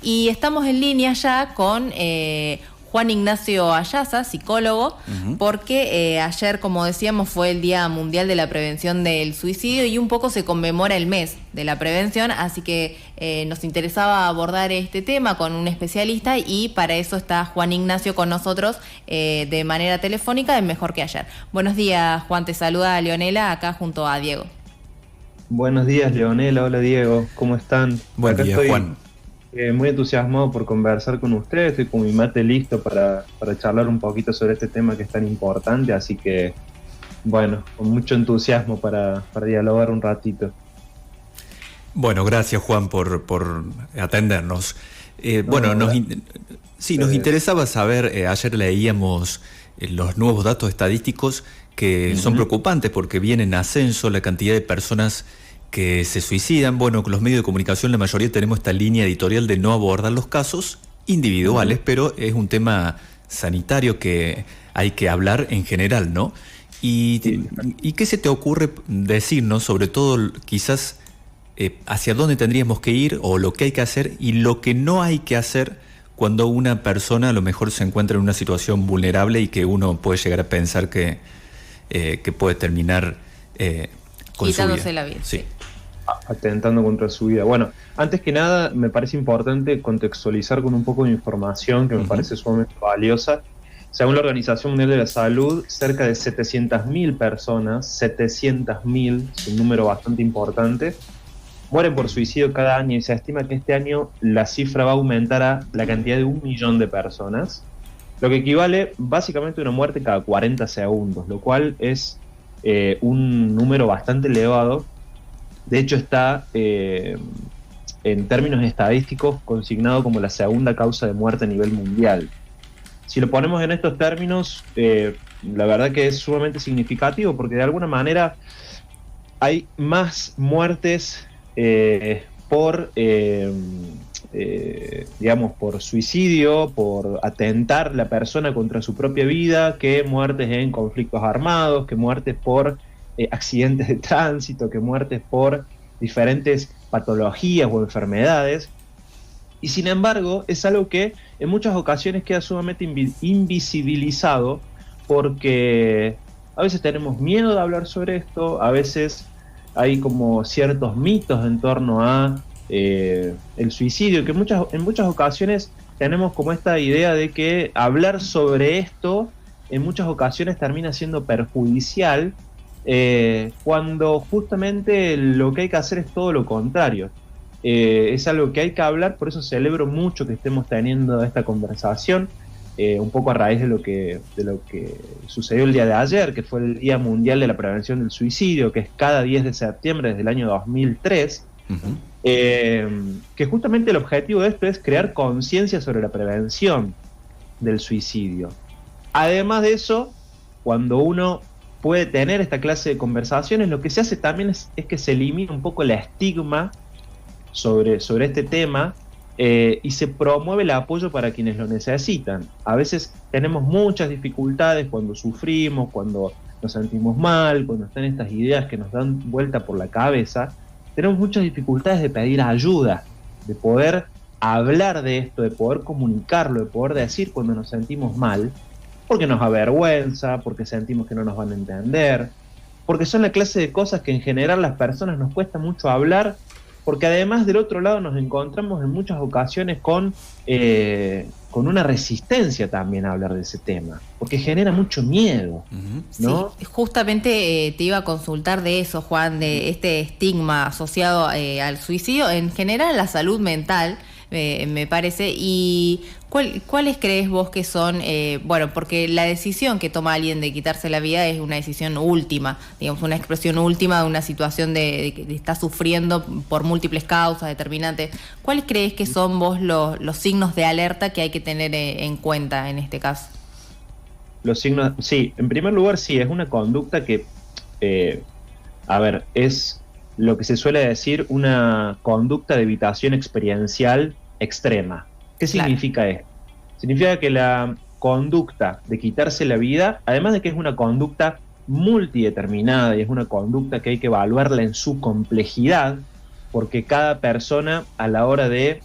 Y estamos en línea ya con Juan Ignacio Ayaza, psicólogo, porque ayer, como decíamos, fue el Día Mundial de la Prevención del Suicidio y un poco se conmemora el mes de la prevención, así que nos interesaba abordar este tema con un especialista y para eso está Juan Ignacio con nosotros de manera telefónica de Mejor que Ayer. Buenos días, Juan, te saluda Leonela acá junto a Diego. Buenos días, Leonela. Hola, Diego. ¿Cómo están? Buen Acá día, estoy, Juan. muy entusiasmado por conversar con ustedes. Estoy con mi mate listo para charlar un poquito sobre este tema que es tan importante. Así que, bueno, con mucho entusiasmo para dialogar un ratito. Bueno, gracias, Juan, por atendernos. Nos interesaba saber, ayer leíamos los nuevos datos estadísticos que son preocupantes porque viene en ascenso la cantidad de personas que se suicidan. Bueno, con los medios de comunicación la mayoría tenemos esta línea editorial de no abordar los casos individuales, pero es un tema sanitario que hay que hablar en general, ¿no? ¿Y qué se te ocurre decirnos, sobre todo quizás hacia dónde tendríamos que ir o lo que hay que hacer y lo que no hay que hacer cuando una persona a lo mejor se encuentra en una situación vulnerable y que uno puede llegar a pensar que puede terminar con quitándose su vida? La vida? Sí. Atentando contra su vida. Bueno, antes que nada, me parece importante contextualizar con un poco de información que me parece sumamente valiosa. Según la Organización Mundial de la Salud, cerca de 700.000 personas, 700.000, es un número bastante importante, mueren por suicidio cada año y se estima que este año la cifra va a aumentar a la cantidad de 1 millón de personas, lo que equivale básicamente a una muerte cada 40 segundos, lo cual es un número bastante elevado. De hecho está en términos estadísticos consignado como la segunda causa de muerte a nivel mundial. Si lo ponemos en estos términos, la verdad que es sumamente significativo porque de alguna manera hay más muertes por suicidio, por atentar la persona contra su propia vida, que muertes en conflictos armados, que muertes por accidentes de tránsito, que muertes por diferentes patologías o enfermedades. Y sin embargo, es algo que en muchas ocasiones queda sumamente invisibilizado porque a veces tenemos miedo de hablar sobre esto, a veces hay como ciertos mitos en torno a el suicidio, que en muchas ocasiones tenemos como esta idea de que hablar sobre esto en muchas ocasiones termina siendo perjudicial, cuando justamente lo que hay que hacer es todo lo contrario. Es algo que hay que hablar, por eso celebro mucho que estemos teniendo esta conversación, un poco a raíz de lo que sucedió el día de ayer, que fue el Día Mundial de la Prevención del Suicidio, que es cada 10 de septiembre desde el año 2003, que justamente el objetivo de esto es crear conciencia sobre la prevención del suicidio. Además de eso, cuando uno puede tener esta clase de conversaciones, lo que se hace también es que se elimina un poco el estigma sobre este tema, y se promueve el apoyo para quienes lo necesitan. A veces tenemos muchas dificultades cuando sufrimos, cuando nos sentimos mal, cuando están estas ideas que nos dan vuelta por la cabeza. Tenemos muchas dificultades de pedir ayuda, de poder hablar de esto, de poder comunicarlo, de poder decir cuando nos sentimos mal, porque nos avergüenza, porque sentimos que no nos van a entender, porque son la clase de cosas que en general las personas nos cuesta mucho hablar, porque además del otro lado nos encontramos en muchas ocasiones con una resistencia también a hablar de ese tema, porque genera mucho miedo, ¿no? Sí, justamente te iba a consultar de eso, Juan, de este estigma asociado al suicidio, en general a la salud mental, me parece, y ¿cuáles crees vos que son, porque la decisión que toma alguien de quitarse la vida es una decisión última, digamos, una expresión última de una situación de que está sufriendo por múltiples causas determinantes? ¿Cuáles crees que son vos los signos de alerta que hay que tener en cuenta en este caso? Los signos, sí, en primer lugar sí, es una conducta que, es lo que se suele decir una conducta de evitación experiencial extrema. ¿Qué significa esto? Significa que la conducta de quitarse la vida, además de que es una conducta multideterminada y es una conducta que hay que evaluarla en su complejidad, porque cada persona a la hora de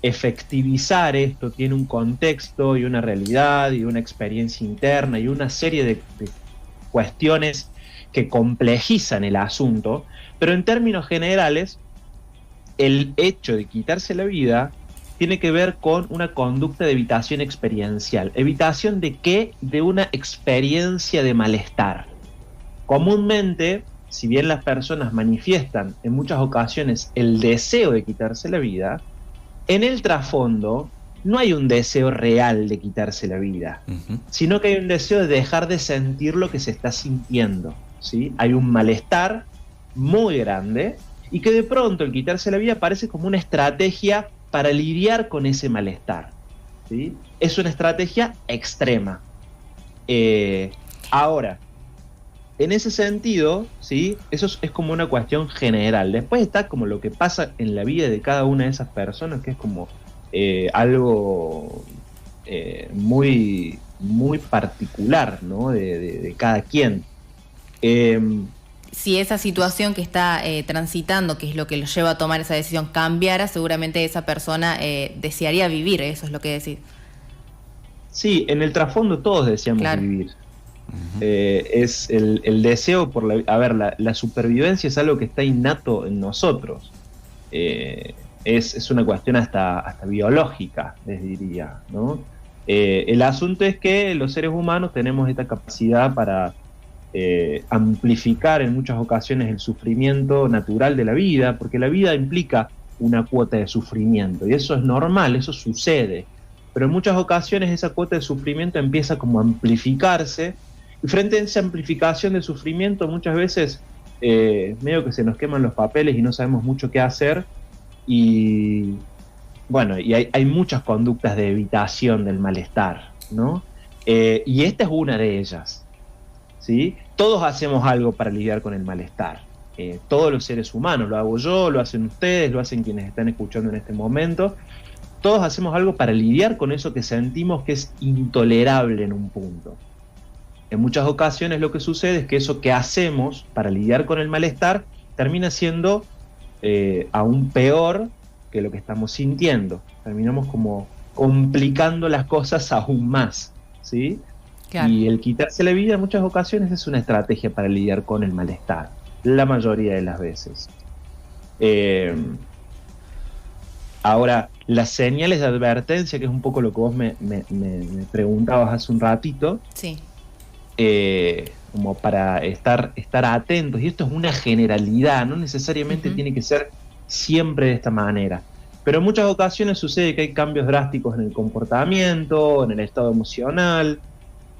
efectivizar esto tiene un contexto y una realidad y una experiencia interna y una serie de cuestiones que complejizan el asunto, pero en términos generales, el hecho de quitarse la vida tiene que ver con una conducta de evitación experiencial. ¿Evitación de qué? De una experiencia de malestar. Comúnmente, si bien las personas manifiestan en muchas ocasiones el deseo de quitarse la vida, en el trasfondo no hay un deseo real de quitarse la vida, sino que hay un deseo de dejar de sentir lo que se está sintiendo, ¿sí? Hay un malestar muy grande y que de pronto el quitarse la vida parece como una estrategia para lidiar con ese malestar, ¿sí? Es una estrategia extrema. Ahora, en ese sentido, ¿sí? Eso es como una cuestión general. Después está como lo que pasa en la vida de cada una de esas personas, que es como algo muy, muy particular, ¿no? de cada quien. Si esa situación que está transitando, que es lo que lo lleva a tomar esa decisión, cambiara, seguramente esa persona desearía vivir, eso es lo que decís. Sí, en el trasfondo todos deseamos vivir. Es el deseo por la supervivencia es algo que está innato en nosotros. Es una cuestión hasta biológica, les diría, ¿no? El asunto es que los seres humanos tenemos esta capacidad para amplificar en muchas ocasiones el sufrimiento natural de la vida, porque la vida implica una cuota de sufrimiento, y eso es normal, eso sucede, pero en muchas ocasiones esa cuota de sufrimiento empieza como a amplificarse, y frente a esa amplificación de sufrimiento muchas veces medio que se nos queman los papeles y no sabemos mucho qué hacer, y bueno, y hay muchas conductas de evitación del malestar, ¿no? Y esta es una de ellas, ¿sí? Todos hacemos algo para lidiar con el malestar, todos los seres humanos, lo hago yo, lo hacen ustedes, lo hacen quienes están escuchando en este momento, todos hacemos algo para lidiar con eso que sentimos que es intolerable en un punto. En muchas ocasiones lo que sucede es que eso que hacemos para lidiar con el malestar termina siendo aún peor que lo que estamos sintiendo. Terminamos como complicando las cosas aún más, ¿sí? Claro. Y el quitarse la vida en muchas ocasiones es una estrategia para lidiar con el malestar, la mayoría de las veces. Ahora, las señales de advertencia, que es un poco lo que vos me preguntabas hace un ratito, sí. Como para estar atentos, y esto es una generalidad, no necesariamente tiene que ser siempre de esta manera, pero en muchas ocasiones sucede que hay cambios drásticos en el comportamiento, en el estado emocional.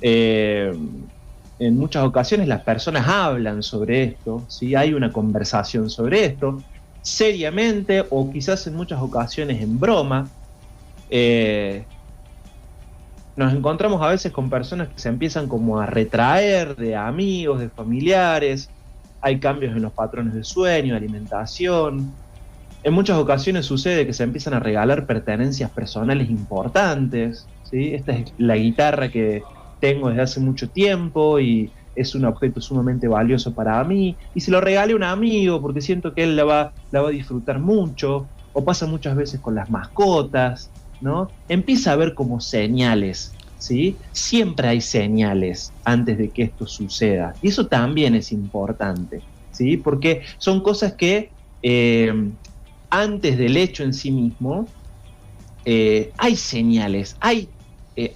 En muchas ocasiones las personas hablan sobre esto, ¿sí? Hay una conversación sobre esto, seriamente o quizás en muchas ocasiones en broma. Nos encontramos a veces con personas que se empiezan como a retraer de amigos, de familiares, hay cambios en los patrones de sueño, de alimentación. En muchas ocasiones sucede que se empiezan a regalar pertenencias personales importantes, ¿sí? Esta es la guitarra que tengo desde hace mucho tiempo y es un objeto sumamente valioso para mí, y se lo regalé a un amigo porque siento que él la va a disfrutar mucho, o pasa muchas veces con las mascotas, ¿no? Empieza a haber como señales, ¿sí? Siempre hay señales antes de que esto suceda, y eso también es importante, ¿sí? Porque son cosas que antes del hecho en sí mismo hay señales, hay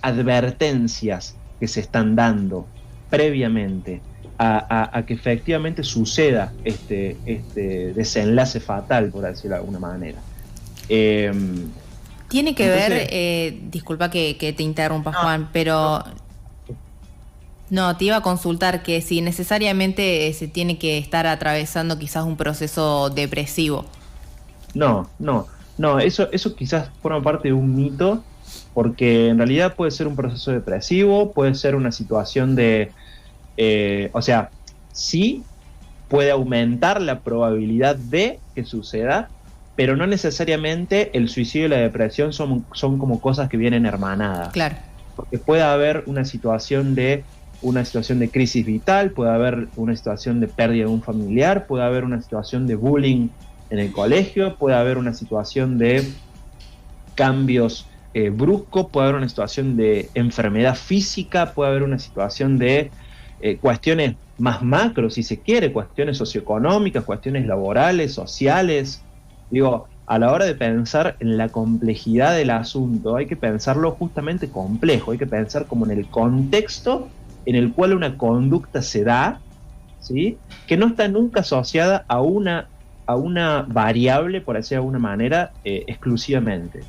advertencias que se están dando previamente a que efectivamente suceda este desenlace fatal, por decirlo de alguna manera. Tiene que ver, disculpa que te interrumpa, Juan, pero no, te iba a consultar que si necesariamente se tiene que estar atravesando quizás un proceso depresivo. No, eso quizás forma parte de un mito, porque en realidad puede ser un proceso depresivo, puede ser una situación de, o sea, sí puede aumentar la probabilidad de que suceda, pero no necesariamente el suicidio y la depresión son como cosas que vienen hermanadas. Claro. Porque puede haber una situación de crisis vital, puede haber una situación de pérdida de un familiar, puede haber una situación de bullying en el colegio, puede haber una situación de cambios bruscos, puede haber una situación de enfermedad física, puede haber una situación de cuestiones más macro, si se quiere, cuestiones socioeconómicas, cuestiones laborales, sociales. Digo, a la hora de pensar en la complejidad del asunto, hay que pensarlo justamente complejo, hay que pensar como en el contexto en el cual una conducta se da, ¿sí? Que no está nunca asociada a una variable, por decir de alguna manera, exclusivamente,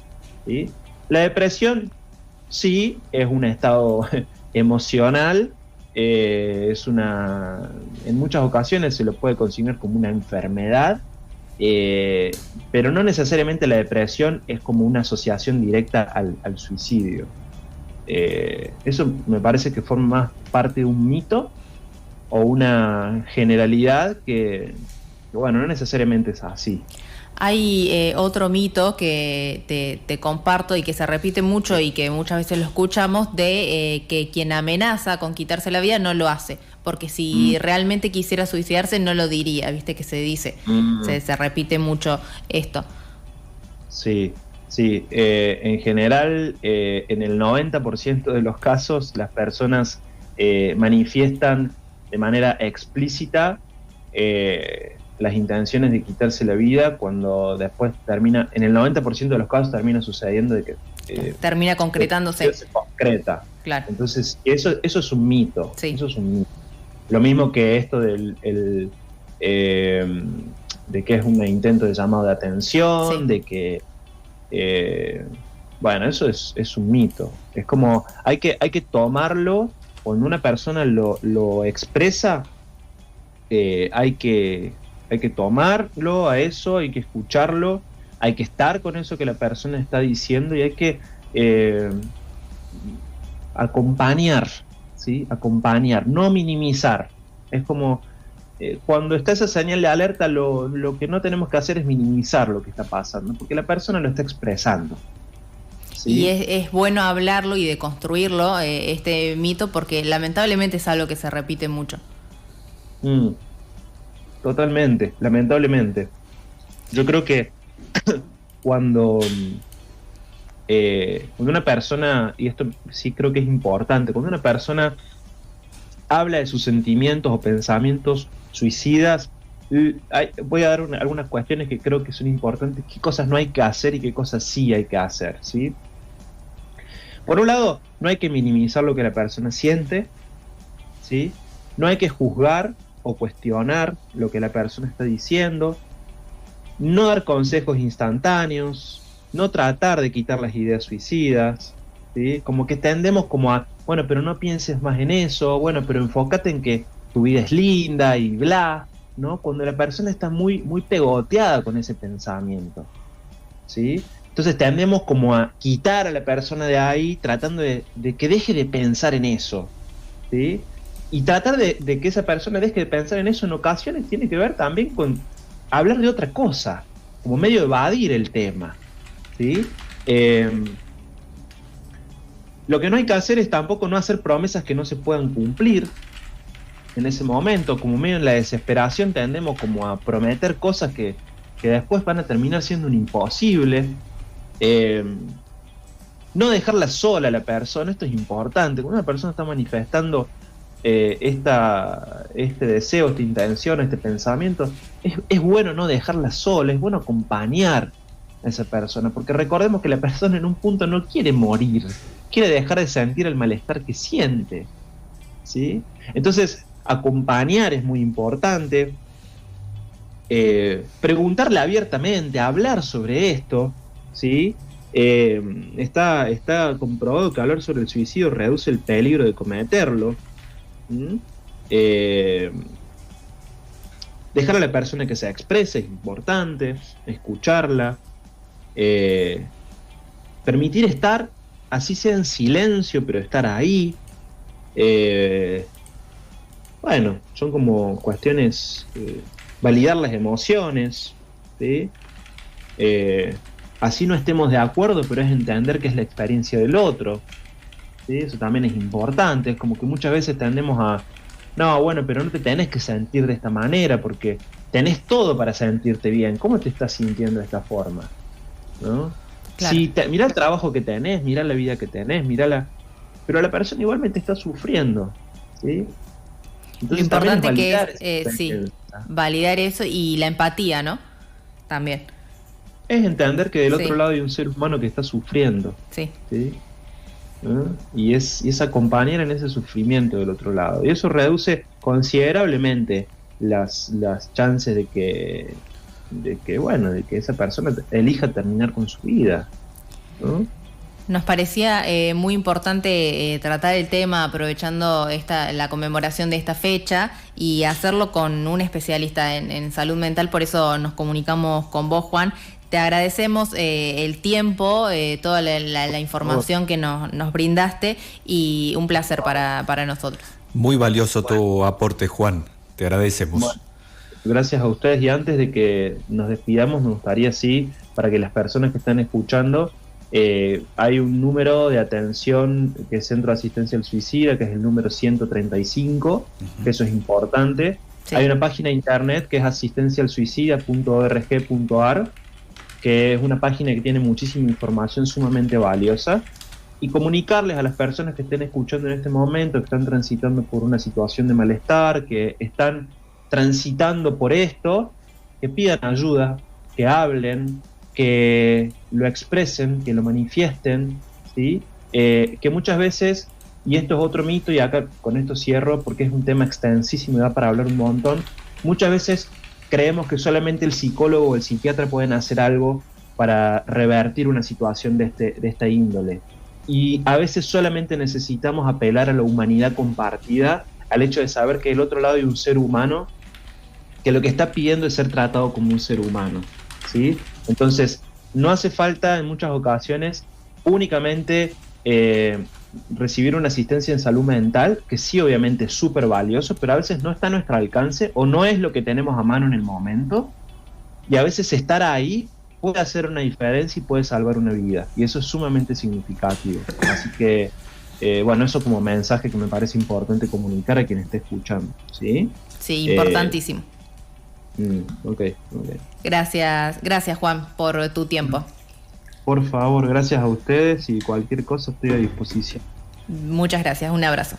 ¿sí? La depresión, sí, es un estado emocional, en muchas ocasiones se lo puede considerar como una enfermedad, pero no necesariamente la depresión es como una asociación directa al suicidio. Eso me parece que forma más parte de un mito o una generalidad que, bueno, no necesariamente es así. Hay otro mito que te comparto y que se repite mucho y que muchas veces lo escuchamos, de que quien amenaza con quitarse la vida no lo hace, porque si realmente quisiera suicidarse no lo diría, viste que se dice, se repite mucho esto. Sí, sí, en general, en el 90% de los casos las personas manifiestan de manera explícita las intenciones de quitarse la vida, cuando después termina, en el 90% de los casos termina sucediendo de que termina concretándose. Se concreta. Claro. Entonces, eso es un mito. Sí. Eso es un mito. Lo mismo que esto de que es un intento de llamado de atención, sí. De que bueno, eso es un mito. Es como, hay que tomarlo, cuando una persona lo expresa, hay que tomarlo a eso, hay que escucharlo, hay que estar con eso que la persona está diciendo y hay que acompañar, ¿sí? Acompañar, no minimizar. Es como cuando está esa señal de alerta, lo que no tenemos que hacer es minimizar lo que está pasando, porque la persona lo está expresando. ¿Sí? Y es bueno hablarlo y deconstruirlo, este mito, porque lamentablemente es algo que se repite mucho. Totalmente, lamentablemente. Yo creo que cuando una persona, y esto sí creo que es importante, cuando una persona habla de sus sentimientos o pensamientos suicidas, voy a dar algunas cuestiones que creo que son importantes, qué cosas no hay que hacer y qué cosas sí hay que hacer, ¿sí? Por un lado, no hay que minimizar lo que la persona siente, ¿sí? No hay que juzgar o cuestionar lo que la persona está diciendo, no dar consejos instantáneos, no tratar de quitar las ideas suicidas, ¿sí? Como que tendemos como a, bueno, pero no pienses más en eso, bueno, pero enfócate en que tu vida es linda y bla, ¿no? Cuando la persona está muy, muy pegoteada con ese pensamiento, ¿sí? Entonces tendemos como a quitar a la persona de ahí, tratando de que deje de pensar en eso, ¿sí? Y tratar de que esa persona deje de pensar en eso en ocasiones tiene que ver también con hablar de otra cosa, como medio de evadir el tema, ¿sí? Lo que no hay que hacer es tampoco no hacer promesas que no se puedan cumplir en ese momento. Como medio en la desesperación tendemos como a prometer cosas que después van a terminar siendo un imposible. No dejarla sola a la persona, esto es importante. Cuando una persona está manifestando este deseo, esta intención, este pensamiento, es bueno no dejarla sola, es bueno acompañar a esa persona, porque recordemos que la persona en un punto no quiere morir, quiere dejar de sentir el malestar que siente, ¿sí? Entonces, acompañar es muy importante, preguntarle abiertamente, hablar sobre esto, ¿sí? Está comprobado que hablar sobre el suicidio reduce el peligro de cometerlo. Dejar a la persona que se exprese es importante, escucharla, permitir estar, así sea en silencio, pero estar ahí. Bueno, son como cuestiones, validar las emociones, ¿sí? Así no estemos de acuerdo, pero es entender que es la experiencia del otro, ¿sí? Eso también es importante. Es como que muchas veces tendemos a, no, bueno, pero no te tenés que sentir de esta manera porque tenés todo para sentirte bien. ¿Cómo te estás sintiendo de esta forma? ¿No? Claro. Mirá el trabajo que tenés, mirá la vida que tenés, pero la persona igualmente está sufriendo, ¿sí? Lo Entonces también importante que validar es, validar eso y la empatía, ¿no? También. es entender que del Sí. otro lado hay un ser humano que está sufriendo, Sí. ¿sí? ¿No? Y es acompañar en ese sufrimiento del otro lado. Y eso reduce considerablemente las chances de que esa persona elija terminar con su vida, ¿no? Nos parecía muy importante tratar el tema aprovechando la conmemoración de esta fecha y hacerlo con un especialista en salud mental, por eso nos comunicamos con vos, Juan. Te agradecemos el tiempo, toda la información que nos brindaste y un placer para nosotros. Muy valioso tu aporte, Juan. Te agradecemos. Bueno, gracias a ustedes, y antes de que nos despidamos me gustaría, sí, para que las personas que están escuchando, hay un número de atención que es Centro de Asistencia al Suicida, que es el número 135, que eso es importante. Sí. Hay una página de internet que es asistencialsuicida.org.ar, que es una página que tiene muchísima información sumamente valiosa, y comunicarles a las personas que estén escuchando en este momento, que están transitando por una situación de malestar, que están transitando por esto, que pidan ayuda, que hablen, que lo expresen, que lo manifiesten, ¿sí? Que muchas veces, y esto es otro mito, y acá con esto cierro porque es un tema extensísimo y da para hablar un montón, muchas veces creemos que solamente el psicólogo o el psiquiatra pueden hacer algo para revertir una situación de esta índole. Y a veces solamente necesitamos apelar a la humanidad compartida, al hecho de saber que del otro lado hay un ser humano que lo que está pidiendo es ser tratado como un ser humano, ¿sí? Entonces, no hace falta en muchas ocasiones únicamente recibir una asistencia en salud mental, que sí obviamente es súper valioso, pero a veces no está a nuestro alcance o no es lo que tenemos a mano en el momento, y a veces estar ahí puede hacer una diferencia y puede salvar una vida, y eso es sumamente significativo. Así que, bueno, eso como mensaje que me parece importante comunicar a quien esté escuchando, ¿sí? Sí, importantísimo. Ok. Gracias Juan por tu tiempo. Por favor, gracias a ustedes, y cualquier cosa estoy a disposición. Muchas gracias, un abrazo.